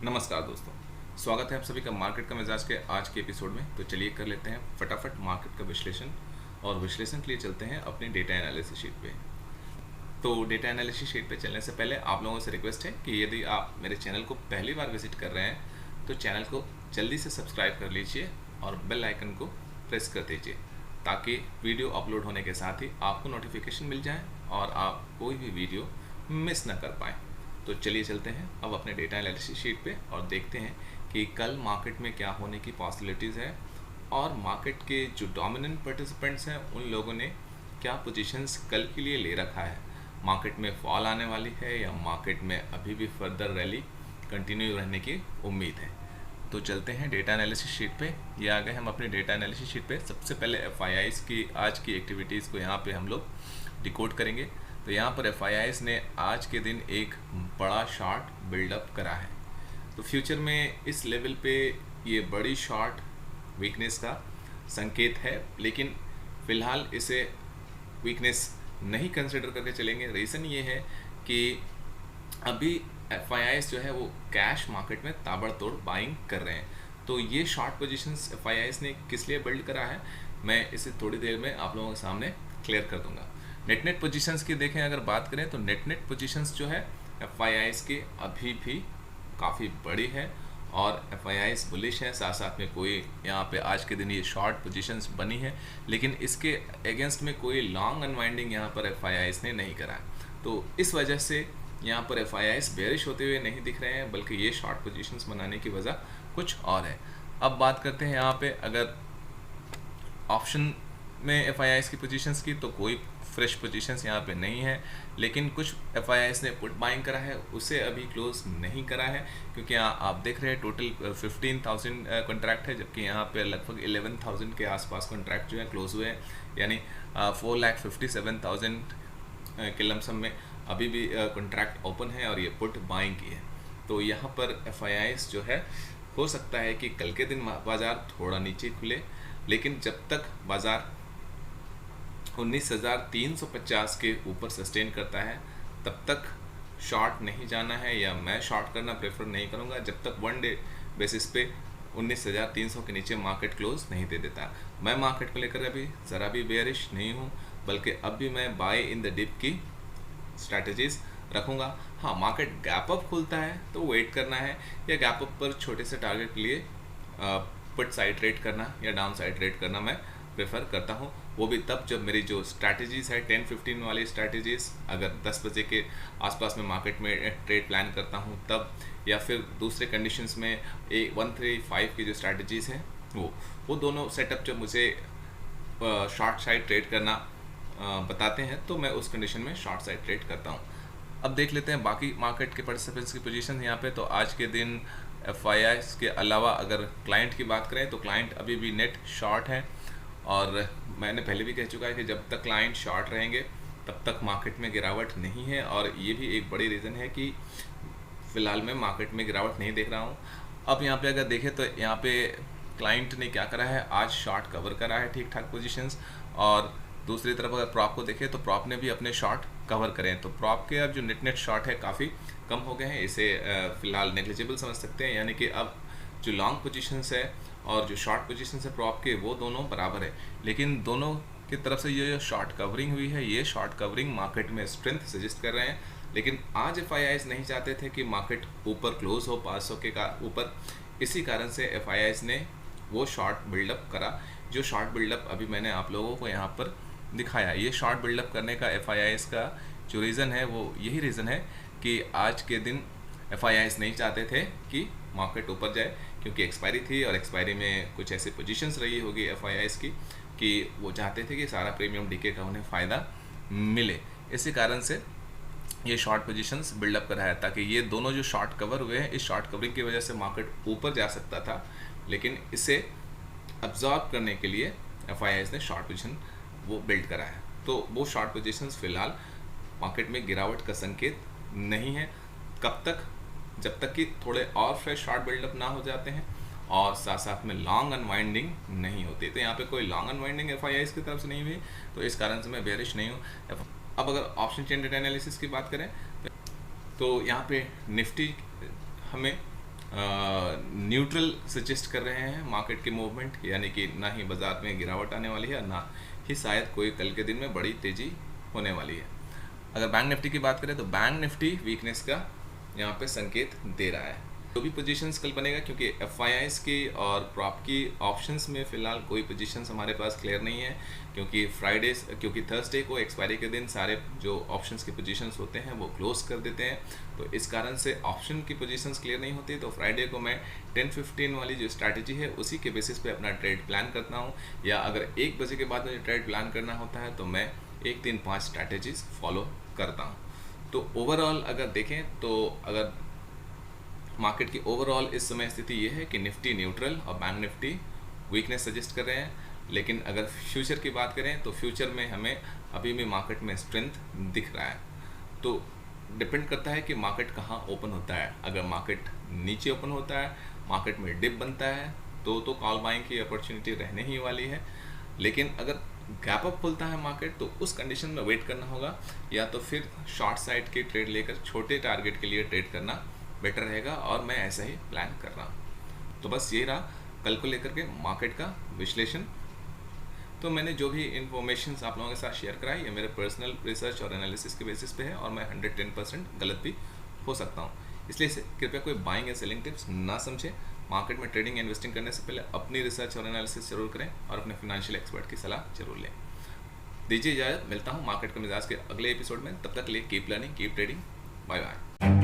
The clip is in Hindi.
नमस्कार दोस्तों, स्वागत है आप सभी का मार्केट का मिजाज के आज के एपिसोड में। तो चलिए कर लेते हैं फटाफट मार्केट का विश्लेषण। और विश्लेषण के लिए चलते हैं अपनी डेटा एनालिसिस शीट पे। तो डेटा एनालिसिस शीट पे चलने से पहले आप लोगों से रिक्वेस्ट है कि यदि आप मेरे चैनल को पहली बार विजिट कर रहे हैं तो चैनल को जल्दी से सब्सक्राइब कर लीजिए और बेल आइकन को प्रेस कर दीजिए, ताकि वीडियो अपलोड होने के साथ ही आपको नोटिफिकेशन मिल जाए और आप कोई भी वीडियो मिस ना कर पाएँ। तो चलिए चलते हैं अब अपने डेटा एनालिसिस शीट पे और देखते हैं कि कल मार्केट में क्या होने की पॉसिबिलिटीज़ है और मार्केट के जो डोमिनेंट पार्टिसिपेंट्स हैं उन लोगों ने क्या पोजीशंस कल के लिए ले रखा है। मार्केट में फॉल आने वाली है या मार्केट में अभी भी फर्दर रैली कंटिन्यू रहने की उम्मीद है। तो चलते हैं डेटा एनालिसिस शीट पे। ये आ गए हम अपने डेटा एनालिसिस शीट पे। सबसे पहले एफआईआईज़ की आज की एक्टिविटीज़ को यहाँ पे हम लोग डिकोड करेंगे। तो यहाँ पर एफआईआईज़ ने आज के दिन एक बड़ा शॉर्ट बिल्डअप करा है। तो फ्यूचर में इस लेवल पे ये बड़ी शॉर्ट वीकनेस का संकेत है, लेकिन फ़िलहाल इसे वीकनेस नहीं कंसिडर करके चलेंगे। रीज़न ये है कि अभी एफआईआईज़ जो है वो कैश मार्केट में ताबड़तोड़ बाइंग कर रहे हैं। तो ये शॉर्ट पोजीशंस एफआईआईज़ ने किस लिए बिल्ड करा है, मैं इसे थोड़ी देर में आप लोगों के सामने क्लियर कर दूंगा। नेट पोजीशंस की देखें अगर बात करें तो नेट पोजीशंस जो है एफआईआईज़ की अभी भी काफ़ी बड़ी है और एफआईआईज़ बुलिश है। साथ साथ में कोई यहाँ पे आज के दिन ये शॉर्ट पोजीशंस बनी है, लेकिन इसके अगेंस्ट में कोई लॉन्ग अनवाइंडिंग यहाँ पर एफआईआईज़ ने नहीं करा है। तो इस वजह से यहाँ पर एफआईआईज़ बेरिश होते हुए नहीं दिख रहे हैं, बल्कि ये शॉर्ट पोजीशंस बनाने की वजह कुछ और है। अब बात करते हैं यहाँ पे अगर ऑप्शन में एफआईआईज़ की पोजीशंस की, तो कोई फ्रेश पोजीशंस यहाँ पे नहीं है, लेकिन कुछ एफआईआईज़ ने पुट बाइंग करा है, उसे अभी क्लोज नहीं करा है, क्योंकि यहाँ आप देख रहे हैं टोटल 15,000 कॉन्ट्रैक्ट है, जबकि यहाँ पे लगभग 11,000 के आसपास कॉन्ट्रैक्ट जो है क्लोज हुए हैं, यानी 4,57,000 के लमसम में अभी भी कॉन्ट्रैक्ट ओपन है और ये पुट बाइंग की है। तो यहाँ पर एफआईआईज़ जो है हो सकता है कि कल के दिन बाज़ार थोड़ा नीचे खुले, लेकिन जब तक बाज़ार 19,350 के ऊपर सस्टेन करता है तब तक शॉर्ट नहीं जाना है, या मैं शॉर्ट करना प्रेफर नहीं करूँगा जब तक वन डे बेसिस पे 19,300 के नीचे मार्केट क्लोज नहीं दे देता। मैं मार्केट को लेकर अभी ज़रा भी बेयरिश नहीं हूँ, बल्कि अब भी मैं बाय इन द डिप की स्ट्रैटेजीज़ रखूँगा। हाँ, मार्केट गैप अप खुलता है तो वेट करना है, या गैप अप पर छोटे से टारगेट के लिए पुट साइड ट्रेड करना या डाउन साइड ट्रेड करना मैं प्रेफर करता हूँ। वो भी तब जब मेरी जो स्ट्रैटेजीज़ है 10-15 वाली स्ट्रैटेजीज़, अगर 10 बजे के आसपास में मार्केट में ट्रेड प्लान करता हूँ तब, या फिर दूसरे कंडीशंस में 135 की जो स्ट्रैटेजीज़ हैं वो दोनों सेटअप जब मुझे शॉर्ट साइड ट्रेड करना बताते हैं तो मैं उस कंडीशन में शॉर्ट साइड ट्रेड करता हूँ। अब देख लेते हैं बाकी मार्केट के पार्टिसिपेंट्स की पोजीशन यहाँ पे। तो आज के दिन एफआईआईज़ के अलावा अगर क्लाइंट की बात करें तो क्लाइंट अभी भी नेट शॉर्ट है, और मैंने पहले भी कह चुका है कि जब तक क्लाइंट शॉर्ट रहेंगे तब तक मार्केट में गिरावट नहीं है, और ये भी एक बड़ी रीज़न है कि फ़िलहाल मैं मार्केट में गिरावट नहीं देख रहा हूँ। अब यहाँ पे अगर देखें तो यहाँ पे क्लाइंट ने क्या करा है, आज शॉर्ट कवर करा है ठीक ठाक पोजीशंस, और दूसरी तरफ अगर प्रॉप को देखें तो प्रॉप ने भी अपने शॉर्ट कवर करें। तो प्रॉप के अब जो नेट शॉर्ट है काफ़ी कम हो गए हैं, इसे फ़िलहाल नेग्लिजिबल समझ सकते हैं, यानी कि अब जो लॉन्ग पोजीशंस है और जो शॉर्ट पोजीशंस है प्रॉप के वो दोनों बराबर है। लेकिन दोनों की तरफ से ये जो शॉर्ट कवरिंग हुई है, ये शॉर्ट कवरिंग मार्केट में स्ट्रेंथ सजेस्ट कर रहे हैं। लेकिन आज एफआईआईज़ नहीं चाहते थे कि मार्केट ऊपर क्लोज हो 500 के का ऊपर, इसी कारण से एफआईआईज़ ने वो शॉर्ट बिल्डअप करा, जो शॉर्ट बिल्डअप अभी मैंने आप लोगों को यहाँ पर दिखाया। ये शॉर्ट बिल्डअप करने का एफआईआईज़ का जो रीज़न है वो यही रीज़न है कि आज के दिन एफआईआईज़ नहीं चाहते थे कि मार्केट ऊपर जाए, क्योंकि एक्सपायरी थी और एक्सपायरी में कुछ ऐसी पोजीशंस रही होगी एफआईआईज़ की कि वो चाहते थे कि सारा प्रीमियम डीके का उन्हें फ़ायदा मिले। इसी कारण से ये शॉर्ट पोजीशंस बिल्डअप करा है, ताकि ये दोनों जो शॉर्ट कवर हुए हैं, इस शॉर्ट कवरिंग की वजह से मार्केट ऊपर जा सकता था, लेकिन इसे अब्जॉर्ब करने के लिए एफआईआईज़ ने शॉर्ट पोजीशन वो बिल्ड करा है। तो वो शॉर्ट पोजीशंस फ़िलहाल मार्केट में गिरावट का संकेत नहीं है। कब तक? जब तक कि थोड़े और फ्रेश शॉर्ट बिल्डअप ना हो जाते हैं और साथ साथ में लॉन्ग अनवाइंडिंग नहीं होती। तो यहाँ पे कोई लॉन्ग अनवाइंडिंग एफआईआईज़ की तरफ से नहीं हुई, तो इस कारण से मैं बेरिश नहीं हूँ। अब अगर ऑप्शन चेन डेटा एनालिसिस की बात करें तो यहाँ पे निफ्टी हमें न्यूट्रल सजेस्ट कर रहे हैं मार्केट के मूवमेंट, यानी कि ना ही बाजार में गिरावट आने वाली है, ना ही शायद कोई कल के दिन में बड़ी तेज़ी होने वाली है। अगर बैंक निफ्टी की बात करें तो बैंक निफ्टी वीकनेस का यहाँ पे संकेत दे रहा है। जो भी पोजीशंस कल बनेगा, क्योंकि एफआईआईज की और प्रॉप की ऑप्शंस में फ़िलहाल कोई पोजीशंस हमारे पास क्लियर नहीं है, क्योंकि थर्सडे को एक्सपायरी के दिन सारे जो ऑप्शंस की पोजीशंस होते हैं वो क्लोज कर देते हैं, तो इस कारण से ऑप्शन की पोजीशंस क्लियर नहीं होती। तो फ्राइडे को मैं 10-15 वाली जो स्ट्रैटेजी है उसी के बेसिस पे अपना ट्रेड प्लान करता हूँ, या अगर 1 बजे के बाद मुझे ट्रेड प्लान करना होता है तो मैं 1-3-5 स्ट्रैटेजीज फॉलो करता हूँ। तो ओवरऑल अगर देखें तो अगर मार्केट की ओवरऑल इस समय स्थिति ये है कि निफ्टी न्यूट्रल और बैंक निफ्टी वीकनेस सजेस्ट कर रहे हैं। लेकिन अगर फ्यूचर की बात करें तो फ्यूचर में हमें अभी भी मार्केट में स्ट्रेंथ दिख रहा है। तो डिपेंड करता है कि मार्केट कहाँ ओपन होता है। अगर मार्केट नीचे ओपन होता है, मार्केट में डिप बनता है, तो कॉल बाइंग की अपॉर्चुनिटी रहने ही वाली है। लेकिन अगर गैप अप खुलता है मार्केट तो उस कंडीशन में वेट करना होगा, या तो फिर शॉर्ट साइड की ट्रेड लेकर छोटे टारगेट के लिए ट्रेड करना बेटर रहेगा, और मैं ऐसा ही प्लान कर रहा हूँ। तो बस ये रहा कल को लेकर के मार्केट का विश्लेषण। तो मैंने जो भी इन्फॉर्मेशन आप लोगों के साथ शेयर करा है ये मेरे पर्सनल रिसर्च और एनालिसिस के बेसिस पे है, और मैं 110% गलत भी हो सकता हूँ, इसलिए कृपया कोई बाइंग या सेलिंग टिप्स ना समझे। मार्केट में ट्रेडिंग इन्वेस्टिंग करने से पहले अपनी रिसर्च और एनालिसिस जरूर करें और अपने फाइनेंशियल एक्सपर्ट की सलाह जरूर लें। दीजिए इजाज़त, मिलता हूँ मार्केट के मिजाज के अगले एपिसोड में। तब तक के लिए keep learning, keep trading, bye bye.